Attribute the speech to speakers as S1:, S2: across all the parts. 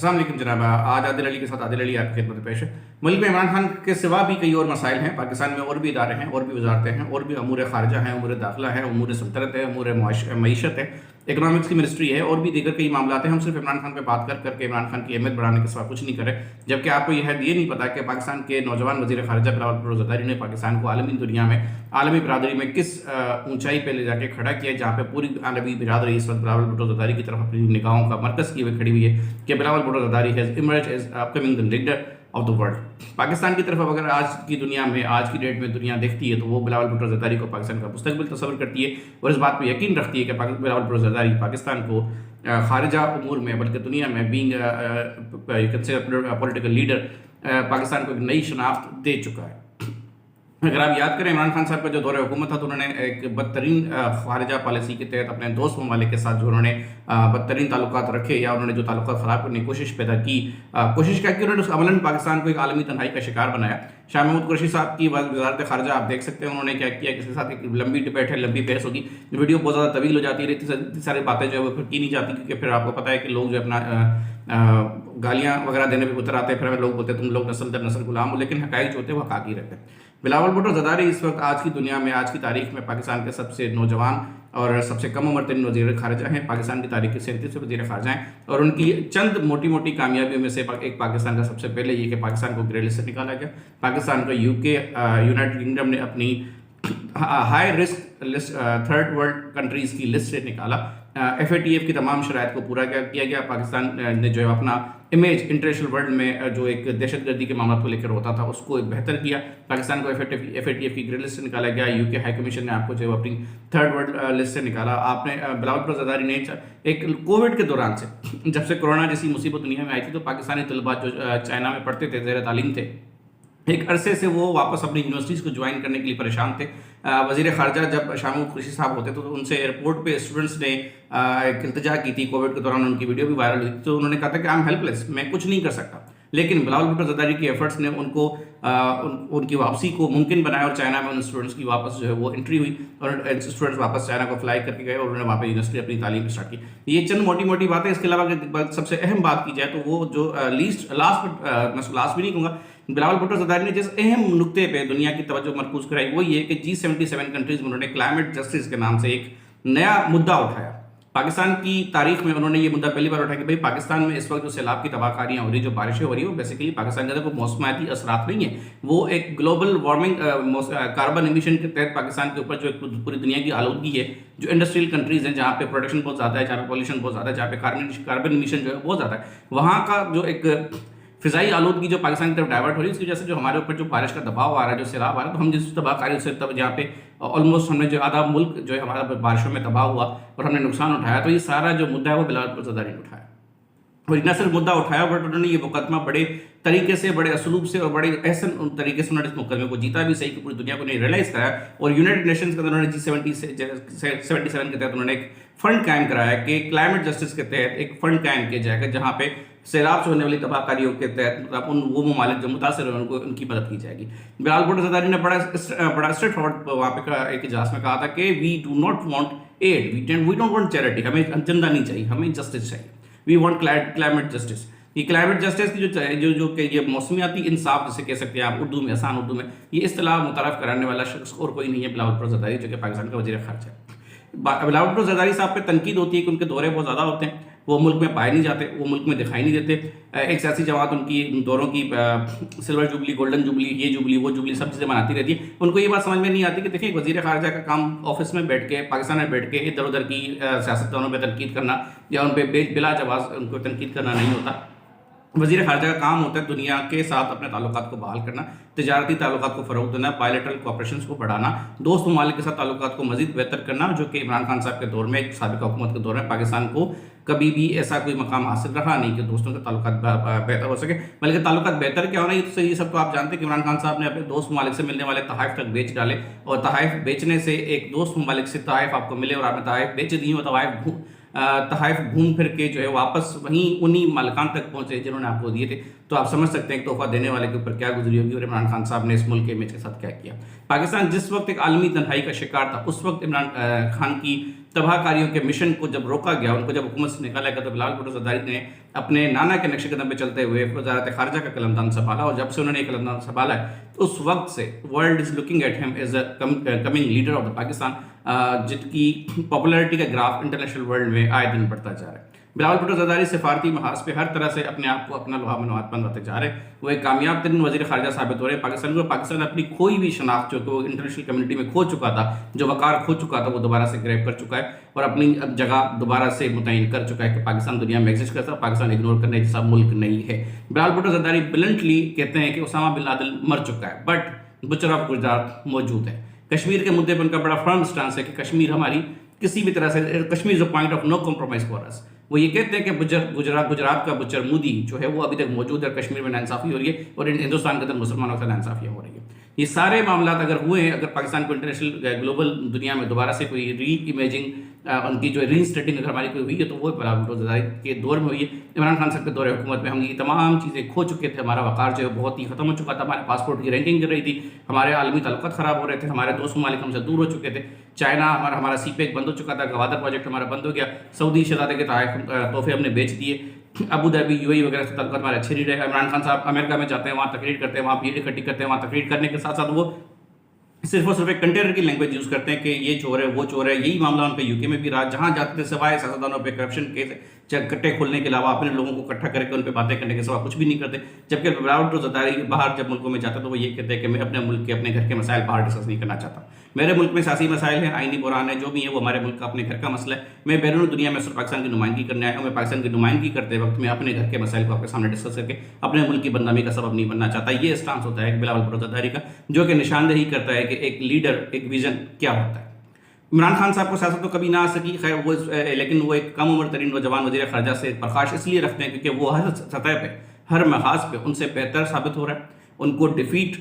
S1: अस्सलाम वालेकुम जनाब। आज आदिल अली के साथ आदिल अली आपकी खिदमत पेश है। मुल्क में इमरान खान के सिवा भी कई और मसाइल हैं। पाकिस्तान में और भी इदारे हैं, और भी वजारतें हैं, और भी अमूर खारजा हैं, अमूर दाखिला है, अमूर सल्तनत है, अमूर मईशत है, इकनॉमिक्स की मिनिस्ट्री है, और भी दीगर कई मामला हैं। हम सिर्फ इमरान खान पर बात करके इमरान खान की अहमियत बढ़ाने के सिवा कुछ नहीं करें। जबकि आपको यह नहीं पता कि पाकिस्तान के नौजवान वज़ीर ख़ारिजा बिलावल भुट्टो ज़रदारी ने पाकिस्तान को आलमी दुनिया में, आलमी बिरादरी में किस ऊंचाई पर ले जाके खड़ा किया, जहाँ पे पूरी आलमी बिरादरी इस वक्त बिलावल भुट्टो ज़रदारी की तरफ अपनी निगाहों का मरकज़ की हुई खड़ी हुई है कि Bilawal Bhutto Zardari has emerge as upcoming the leader of the world. Pakistan की तरफ अगर आज की दुनिया में, आज की डेट में दुनिया देखती है तो वो बिलावल भुट्टो ज़रदारी को पाकिस्तान का मुस्तकबिल तस्वर करती है और इस बात पर यकीन रखती है कि बिलावल भुट्टो ज़रदारी पाकिस्तान को खारिजा उमूर में, बल्कि दुनिया में बीइंग पॉलिटिकल लीडर पाकिस्तान को एक नई शनाख्त दे चुका है। अगर आप याद करें, इमरान खान साहब का जो दौर हुकूमत था तो उन्होंने एक बदतरीन खारिजा पॉलिसी के तहत अपने दोस्त ममालिक के साथ जो उन्होंने बदतरीन ताल्लुकात रखे, या उन्होंने जो ताल्लुकात ख़राब करने की कोशिश पैदा की, कोशिश क्या की, उन्होंने अमलन पाकिस्तान को एक आलमी तन्हाई का शिकार बनाया। शाह महमूद कुरैशी साहब की वज़ारत ख़ारिजा आप देख सकते हैं, उन्होंने क्या किया, किसी के साथ एक लंबी डिबेट है, लंबी बहस होगी, वीडियो बहुत ज़्यादा तवील हो जाती है, इतनी सारी बातें जो है वो फिर की नहीं जाती, क्योंकि फिर आपको पता है कि लोग जो अपना गालियाँ वगैरह देने पर उतर आते हैं। फिर हमें लोग बोलते हैं तुम लोग नस्ल दर नस्ल गुलाम हो, लेकिन हक़ाइक़ जो होते हैं वो हक़ाक़ी रहते हैं। बिलावल भुट्टो ज़रदारी इस वक्त आज की दुनिया में, आज की तारीख में पाकिस्तान के सबसे नौजवान और सबसे कम उम्र तरीन वज़ीर ख़ारिजा हैं। पाकिस्तान की तारीख के 37वें वज़ीर ख़ारिजा हैं और उनकी चंद मोटी मोटी कामयाबियों में से एक पाकिस्तान का सबसे पहले ये कि पाकिस्तान को ग्रे लिस्ट से निकाला गया। पाकिस्तान को यूनाइटेड किंगडम ने अपनी high risk list, third world countries की लिस्ट से निकाला। FATF की तमाम शराइत को पूरा किया गया। पाकिस्तान ने जो है अपना इमेज इंटरनेशनल वर्ल्ड में जो एक दहशतगर्दी के मामलों को लेकर होता था उसको एक बेहतर किया। पाकिस्तान को FATF की ग्रे लिस्ट से निकाला गया। UK हाई कमीशन ने आपको जो है अपनी थर्ड वर्ल्ड लिस्ट से निकाला। आपने बिलावल भुट्टो ज़रदारी ने एक कोविड के दौरान से, जब से कोरोना जैसी मुसीबत दुनिया में आई थी, तो पाकिस्तानी तलबा जो चाइना में पढ़ते थे, ज़ेर तालीम थे, एक अरसे से वो वापस अपनी यूनिवर्सिटीज़ को ज्वाइन करने के लिए परेशान थे। वज़ीर ख़ारिजा जब शाह महमूद कुरैशी साहब होते तो उनसे एयरपोर्ट पे स्टूडेंट्स ने एक इल्तिजा की थी। कोविड के दौरान उनकी वीडियो भी वायरल हुई, तो उन्होंने कहा था कि आई एम हेल्पलेस, मैं कुछ नहीं कर सकता। लेकिन बिलावल भुट्टो ज़रदारी की एफर्ट्स ने उनको उनकी वापसी को मुमकिन बनाया और चाइना में उन स्टूडेंट्स की वापस जो है वो एंट्री हुई और स्टूडेंट्स वापस चाइना को फ्लाई करके गए और उन्होंने वहाँ पर यूनिवर्सिटी अपनी तालीम स्टार्ट की। ये चंद मोटी मोटी बातें। इसके अलावा सबसे अहम बात की जाए तो वो जो लास्ट भी नहीं कहूँगा, बिलावल भुट्टो ज़रदारी ने जिस अहम नुक्ते पे दुनिया की तवज्जो मरकूज कराई वो ये कि G77 कंट्रीज़ में उन्होंने क्लाइमेट जस्टिस के नाम से एक नया मुद्दा उठाया। पाकिस्तान की तारीख में उन्होंने ये मुद्दा पहली बार उठाया कि भाई पाकिस्तान में इस वक्त जो सैलाब की तबाहकारियाँ हो रही, जो बारिशें हो रही है, वो बेसिकली पाकिस्तान के अंदर कोई मौसमाती असरात नहीं है, वो एक ग्लोबल वार्मिंग कार्बन एमिशन के तहत पाकिस्तान के ऊपर जो एक पूरी दुनिया की आलूदगी है, जो इंडस्ट्रियल कंट्रीज़ हैं जहाँ पे प्रोडक्शन बहुत ज़्यादा है, जहाँ पे पॉल्यूशन बहुत ज़्यादा है, जहाँ पे कार्बन एमिशन जो है बहुत ज़्यादा है, वहाँ का जो एक फ़िज़ाई आलूदगी जो पाकिस्तान की तरफ डाइवर्ट हो रही है, उसकी वजह से जो हमारे ऊपर जो बारिश का दबाव आ रहा है, जो सैलाब आ रहा है, तो हम जिस तबाहकारी से तब जहाँ पे ऑलमोस्ट हमने जो आधा मुल्क जो है हमारा बारिशों में तबाह हुआ और हमने नुकसान उठाया, तो ये सारा जो मुद्दा है वो बिलावल भुट्टो ज़रदारी ने उठाया। और न सिर्फ मुद्दा उठाया बट उन्होंने ये मुकदमा बड़े तरीके से, बड़े असलूब से और बड़े एहसन तरीके से उन्होंने इस मुकदमे को जीता भी सही कि पूरी दुनिया को नहीं रियलाइज़ कराया। और यूनाइटेड नेशंस के अंदर उन्होंने G77 के तहत उन्होंने एक फंड कायम कराया कि क्लाइमेट जस्टिस के तहत एक फंड कायम किया जाएगा जहाँ पे सैलाब से होने वाली तबाहकारियों के तहत मतलब वो ममालिक जो मुतासर हैं उनको उनकी मदद की जाएगी। बिलावल भुट्टो ज़रदारी ने बड़ा स्ट्रेट फॉरवर्ड वहाँ पे एक इजलास में कहा था कि we do not want aid, we don't want charity, हमें चंदा नहीं चाहिए, हमें जस्टिस चाहिए, वी वांट क्लाइमेट जस्टिस। ये क्लाइमेट जस्टिस की जो ये मौसमियाती इंसाफ जिसे कह सकते हैं आप उर्दू में, आसान उर्दू में, ये इस्तिलाह मुतारफ़ कराने वाला शख्स और कोई नहीं है बिलावल भुट्टो ज़रदारी, जो कि पाकिस्तान का वज़ीर ख़ारिजा है। बिलावल भुट्टो ज़रदारी साहब पे तनकीद होती है कि उनके दौरे बहुत ज़्यादा होते हैं, वो मुल्क में पाए नहीं जाते, वो मुल्क में दिखाई नहीं देते। एक सियासी जमात उनकी दौरों की सिल्वर जुबली, गोल्डन जुबली, ये जुबली, वो जुबली, सब चीज़ें मनाती रहती है। उनको ये बात समझ में नहीं आती कि देखिए वज़ीर ख़ारिजा का काम ऑफिस में बैठ के, पाकिस्तान में बैठ के इधर उधर की सियासतदानों पर तनकीद करना या उन पर बिला जवाज़ उनको तनकीद करना नहीं होता। वज़ीर ख़ारिजा का काम होता है दुनिया के साथ अपने ताल्लुकात को बहाल करना, तिजारती ताल्लुकात को फ़रोग़ देना, बायलैटरल कोऑपरेशंस को बढ़ाना, दोस्त ममालिक के साथ ताल्लुकात को मज़ीद बेहतर करना, जो कि इमरान खान साहब के दौर में, साबिक़ा हुकूमत के दौर में पाकिस्तान को कभी भी ऐसा कोई मकाम हासिल रहा नहीं कि दोस्तों के ताल्लुकात बेहतर हो सके। बल्कि ताल्लुकात बेहतर क्या होना, ये सब तो आप जानते हैं कि इमरान खान साहब ने अपने दोस्त ममालिक से मिलने वाले तहाइफ तक बेच डाले, और तहाइफ बेचने से एक दोस्त ममालिक से तहाइफ आपको मिले और आपने तहाइफ बेच दी हो, तहाइफ तहाइफ घूम फिर के जो है वापस वहीं उन्हीं मालिकान तक पहुंचे जिन्होंने आपको दिए थे। तो आप समझ सकते हैं कि तोहफा देने वाले के ऊपर क्या गुजरी होगी और इमरान खान साहब ने इस मुल्क के इमेज के साथ क्या किया। पाकिस्तान जिस वक्त एक आलमी तन्हाई का शिकार था, उस वक्त इमरान खान की तबाहकारियों के मिशन को जब रोका गया, उनको जब हुकूमत से निकाला गया, तो बिलावल भुट्टो ज़रदारी ने अपने नाना के नक्शे कदम पे चलते हुए वजारत खारजा का कलमदान संभाला, और जब से उन्होंने कलमदान संभाला है तो उस वक्त से world is looking at him as a coming leader of the Pakistan, जिनकी पॉपुलैरिटी का ग्राफ इंटरनेशनल वर्ल्ड में आए दिन बढ़ता जा रहा है। बिलावल भुट्टो ज़रदारी सिफारती महाज पे हर तरह से अपने आप को अपना लोहा मनवात बनवाते जा रहे हैं। वो एक कामयाब तरीन वज़ीर ख़ारजा साबित हो रहे हैं पाकिस्तान को। पाकिस्तान अपनी कोई भी शनाख्त जो कि वो इंटरनेशनल कम्युनिटी में खो चुका था, जो वकार खो चुका था, वो दोबारा से ग्रैब कर चुका है और अपनी जगह दोबारा से मुतय्यन कर चुका है कि पाकिस्तान दुनिया में एग्जिस्ट करता है, पाकिस्तान इग्नोर करने जैसा मुल्क नहीं है। बिलावल भुट्टो ज़रदारी ब्लंटली कहते हैं कि उसामा बिन लादेन मर चुका है, बट बुचर ऑफ गुजरात मौजूद है। कश्मीर के मुद्दे पर उनका बड़ा फर्म स्टांस है कि कश्मीर हमारी किसी भी तरह से, Kashmir is a point of no compromise for us. वो ये कहते हैं कि गुजरात का बुचर मोदी जो है वो अभी तक मौजूद है, कश्मीर में नाइंसाफ़ी हो रही है और हिंदुस्तान के अंदर मुसलमानों से नाइंसाफ़ियाँ हो रही है। ये सारे मामला अगर हुए हैं, अगर पाकिस्तान को इंटरनेशनल ग्लोबल दुनिया में दोबारा से कोई री इमेजिंग उनकी जो रीस्टार्टिंग अगर हमारी कोई हुई है तो वो बिलावल भुट्टो ज़रदारी के दौर में हुई है। इमरान खान साहब के दौर हुकूमत में हम ये तमाम चीज़ें खो चुके थे, हमारा वक़ार जो है बहुत ही ख़त्म हो चुका था, हमारे पासपोर्ट की रैंकिंग गिर रही थी, हमारे आलमी ताल्लुकात ख़राब हो रहे थे, हमारे दोस्त ममालिक हमसे दूर हो चुके थे, चाइना हमारा सीपेक बंद हो चुका था, गवादर प्रोजेक्ट हमारा बंद हो गया, सऊदी शहजादे के तोहफे हमने बेच दिए, अबू धाबी यूएई वगैरह से ताल्लुकात हमारे अच्छे नहीं रहे। इमरान खान साहब अमेरिका में जाते हैं, वहाँ तकरीर करते हैं, वहाँ भीड़ इकट्ठी करते हैं, वहाँ तकरीर करने के साथ साथ वो सिर्फ और सिर्फ एक कंटेनर की लैंग्वेज यूज़ करते हैं कि ये चोर है वो चोर है। यही मामला उनका यूके में भी रहा, जहाँ जाते थे सिवाय सियासतदानों पे करप्शन के कट्टे खोलने के अलावा अपने लोगों को इकट्ठा करके उन पर बातें करने के सिवा कुछ भी नहीं करते। जबकि बिलावल भुट्टो ज़रदारी बाहर जब मुल्कों में जाता तो वो ये कहते हैं कि मैं अपने मुल्क के अपने घर के मसाइल बाहर डिस्कस नहीं करना चाहता। मेरे मुल्क में सियासी मसाइल हैं, आईनी बुरान है, जो भी है वो हमारे मुल्क का अपने घर का मसला है। मैं बैरून दुनिया में सिर्फ पाकिस्तान की नुमाइंदगी करने आया हूँ। मैं पाकिस्तान की नुमाइंदगी करते वक्त मैं अपने घर के मसाइल को आपके सामने डिस्कस करके अपने मुल्क की बदनामी का सबब नहीं बनना चाहता। ये स्टांस होता है बिलावल भुट्टो ज़रदारी का, जो कि निशानदेही करता है कि एक लीडर, एक विजन क्या होता है। इमरान खान साहब को सियासत तो कभी ना आ सकी, खैर वो, लेकिन वो एक कम उम्र तरीन नौजवान वज़ीर ख़ारजा से बर्खास्त इसलिए रखते हैं क्योंकि वो हर सतह पे, हर महाज पे उनसे बेहतर साबित हो रहा है। उनको डिफीट,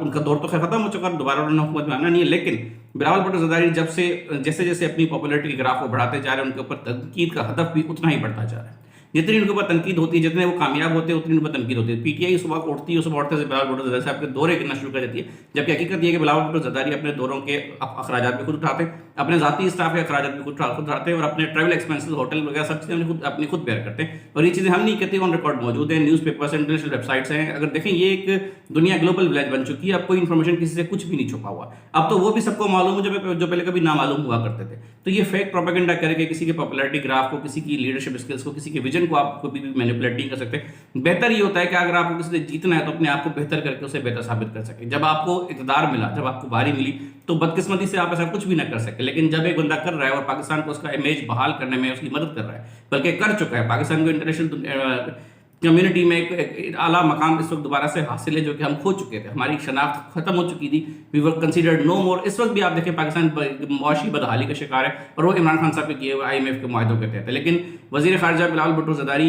S1: उनका दौर तो खैर खत्म हो चुका है, दोबारा उन्होंने हुकूमत में आना नहीं है, लेकिन बिलावल भुट्टो ज़रदारी जब से जैसे जैसे अपनी पॉपुलैरिटी के ग्राफ को बढ़ाते जा रहे हैं, उनके ऊपर तनकीद का हदफ भी उतना ही बढ़ता जा रहा है। जितनी उनके ऊपर तनकीद होती है, जितने वो कामयाब होते हैं, उतनी उन पर तनकीद होती है। पीटीआई सुबह को उठती है, सुबह उठते से बिलावल भुट्टो ज़रदारी साहब के दौरे गिनना शुरू कर देती है, जबकि हकीकत ये है कि बिलावल भुट्टो ज़रदारी अपने दौरों के अखराजात भी खुद उठाते हैं, अपने ज़ाती स्टाफ के अखराजात भी खुद उठाते हैं और अपने ट्रैवल एक्सपेंसेस, होटल वगैरह सब चीज़ें अपनी खुद बेयर करते हैं। और ये चीज़ें हम नहीं कहते, ऑन रिकॉर्ड मौजूद है, न्यूज़ पेपर्स, इंटरनेशनल वेबसाइट्स हैं। अगर देखें, ये एक दुनिया ग्लोबल विलेज बन चुकी है, अब कोई इन्फॉर्मेशन किसी से कुछ भी नहीं छुपा हुआ। अब तो वो भी सबको मालूम है जो पहले कभी ना मालूम हुआ करते थे। तो ये फेक प्रोपेगेंडा करके किसी के पॉपुलैरिटी ग्राफ को, किसी की लीडरशिप स्किल्स को, किसी के विजन को आप कभी भी मैनिपुलेट नहीं कर सकते। बेहतर ये होता है कि अगर आपको किसी से जीतना है तो अपने आप को बेहतर करके उसे बेहतर साबित कर सके। जब आपको इक़्तिदार मिला, जब आपको बारी मिली, तो बदकिस्मती से आप ऐसा कुछ भी ना कर सके, लेकिन जब एक बंदा कर रहा है और पाकिस्तान को उसका इमेज बहाल करने में उसकी मदद कर रहा है, बल्कि कर चुका है, पाकिस्तान को इंटरनेशनल कम्युनिटी में एक आला मकाम इस वक्त दोबारा से हासिल है, जो कि हम खो चुके थे। हमारी शनाख्त खत्म हो चुकी थी, वी वर कंसीडर्ड नो मोर। इस वक्त भी आप देखें पाकिस्तान मुआशी बदहाली का शिकार है, और वो इमरान खान साहब के किए हुए IMF के मुआहदों के तहत है। लेकिन वज़ीर ख़ारजा बिलावल भुट्टो ज़रदारी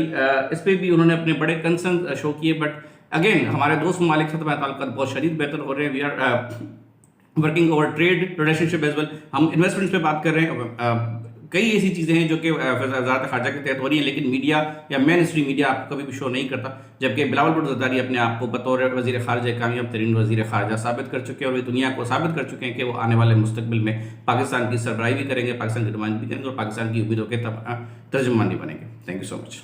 S1: इस पर भी उन्होंने अपने बड़े कंसर्न शो किए, बट अगेन हमारे दोस्त ममालिक से हमारे ताल्लुकात बहुत शदीद बेहतर हो रहे हैं। We are working over trade relationship as well. हम इन्वेस्टमेंट्स पे बात कर रहे हैं। कई ऐसी चीज़ें हैं जो कि वज़ारत ख़ारजा के तहत हो रही हैं, लेकिन मीडिया या मेन स्ट्रीम मीडिया आपको कभी भी शो नहीं करता। जबकि बिलावल भुट्टो ज़रदारी अपने आप को बतौर वज़ीर ख़ारजा कामयाब तरीन वज़ीर ख़ारजा साबित कर चुके हैं, और वे दुनिया को साबित कर चुके हैं कि वो आने वाले मुस्तकबिल में पाकिस्तान की सरबराही भी करेंगे, पाकिस्तान की नुमाइंदगी भी करेंगे और पाकिस्तान की उम्मीदों के तर्जुमान भी बनेंगे। Thank you so much.